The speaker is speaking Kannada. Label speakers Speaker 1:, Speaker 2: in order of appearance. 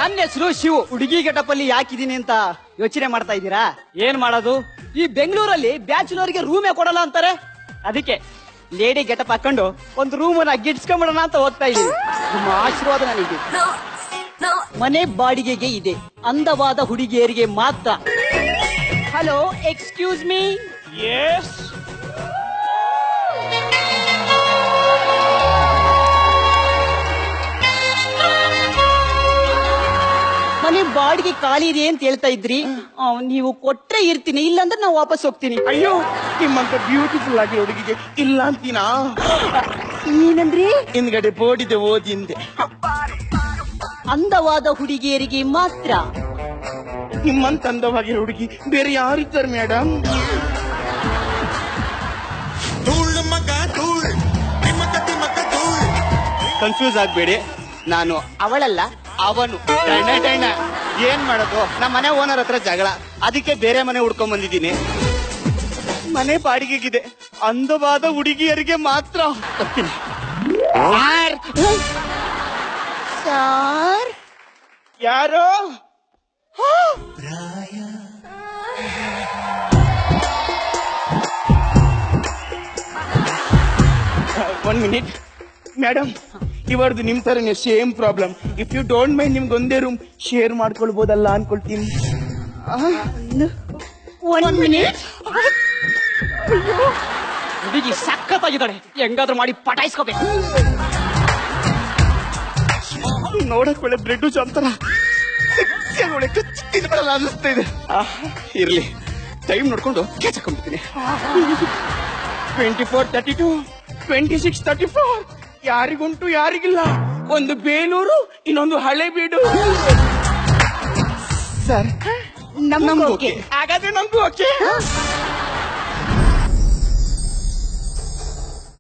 Speaker 1: ನನ್ನ ಹೆಸರು ಶಿವು. ಹುಡುಗಿ ಗೆಟಪಲ್ಲಿ ಯಾಕಿದೀನಿ ಅಂತ ಯೋಚನೆ ಮಾಡ್ತಾ ಇದ್ದೀರಾ? ಏನ್ ಮಾಡೋದು, ಈ ಬೆಂಗಳೂರಲ್ಲಿ ಬ್ಯಾಚುಲರ್ಗೆ ರೂಮೇ ಕೊಡಲ್ಲ ಅಂತಾರೆ. ಅದಕ್ಕೆ ಲೇಡಿ ಗೆಟಪ್ ಹಾಕೊಂಡು ಒಂದು ರೂಮ್ ಅನ್ನ ಗಿಟ್ಸ್ಕೊಂಡ್ಬಿಡೋಣ ಅಂತ ಹೋಗ್ತಾ ಇದೀನಿ. ನಿಮ್ಮ ಆಶೀರ್ವಾದ ನನಗೆ. ಮನೆ ಬಾಡಿಗೆಗೆ ಇದೆ, ಅಂದವಾದ ಹುಡುಗಿಯರಿಗೆ ಮಾತ್ರ. Hello, excuse me.
Speaker 2: ಎಸ್,
Speaker 1: ಮನೆ ಬಾಡಿಗೆ ಖಾಲಿ ಇದೆ ಅಂತ ಹೇಳ್ತಾ ಇದ್ರಿ. ನೀವು ಕೊಟ್ರೆ ಇರ್ತೀನಿ, ಇಲ್ಲಾಂದ್ರೆ ನಾವು ವಾಪಸ್ ಹೋಗ್ತೀನಿ.
Speaker 2: ಅಯ್ಯೋ ನಿಮ್ಮಂತ ಬ್ಯೂಟಿಫುಲ್ ಆಗಿ ಹುಡುಗಿಗೆ ಇಲ್ಲ ಅಂತೀನಾ?
Speaker 1: ಏನಂದ್ರಿ?
Speaker 2: ಹಿಂದ್ಗಡೆ ಬೋರ್ಡಿದೆ ಓದಿಂದೆ.
Speaker 1: ಅಂದವಾದ ಹುಡುಗಿಯರಿಗೆ ಮಾತ್ರ.
Speaker 2: ನಿಮ್ಮಂತ ಅಂದವಾಗಿ ಹುಡುಗಿ ಬೇರೆ ಯಾರಿದ್ದಾರೆ ಮೇಡಮ್? ಕನ್ಫ್ಯೂಸ್ ಆಗ್ಬೇಡಿ, ನಾನು ಅವಳಲ್ಲ ಅವನು. ಏನ್ ಮಾಡೋದು, ನಮ್ಮ ಮನೆ ಓನರ್ ಹತ್ರ ಜಗಳ, ಅದಕ್ಕೆ ಬೇರೆ ಮನೆ ಹುಡ್ಕೊಂಡ್ ಬಂದಿದ್ದೀನಿ. ಮನೆ ಬಾಡಿಗೆಗಿದೆ, ಅಂದವಾದ ಹುಡುಗಿಯರಿಗೆ ಮಾತ್ರ.
Speaker 1: ಸರ್,
Speaker 2: ಯಾರೋ ಒನ್ ಮಿನಿಟ್ ಮೇಡಮ್, ಇವರದು ನಿಮ್ ತರನೇ same problem. If you don't mind ನಿಮ್ಗೆ ಒಂದೇ ರೂಮ್ ಶೇರ್ ಮಾಡ್ಕೊಳ್ಬೋದಲ್ಲ ಅನ್ಕೊಳ್ತೀನಿ.
Speaker 1: One minute. ಹುಡುಗಿ ಸಖತ್ತಾಗಿದ್ದಾಳೆ, ಹೆಂಗಾದ್ರೂ ಮಾಡಿ ಪಟಾಯಿಸ್ಕೋಬೇಕು.
Speaker 2: ನೋಡಕ್ ಒಳ್ಳೆ ಬ್ರೆಡ್ ಚಂತರ ಅನ್ನಿಸ್ತಾ ಇದೆ. ಇರ್ಲಿ, ಟೈಮ್ ನೋಡ್ಕೊಂಡು ಕ್ಯಾಚ್ ಹಾಕೊಂಡ್ಬಿಡ್ತೀನಿ. 24:32, 26:34. ಯಾರಿಗುಂಟು ಯಾರಿಗಿಲ್ಲ. ಒಂದು ಬೇಲೂರು, ಇನ್ನೊಂದು ಹಳೆಬೀಡು. ಸರ್, ನಮ್ಗೂ ಓಕೆ. ಹಾಗಾದ್ರೆ ನಮ್ಗೂ ಓಕೆ.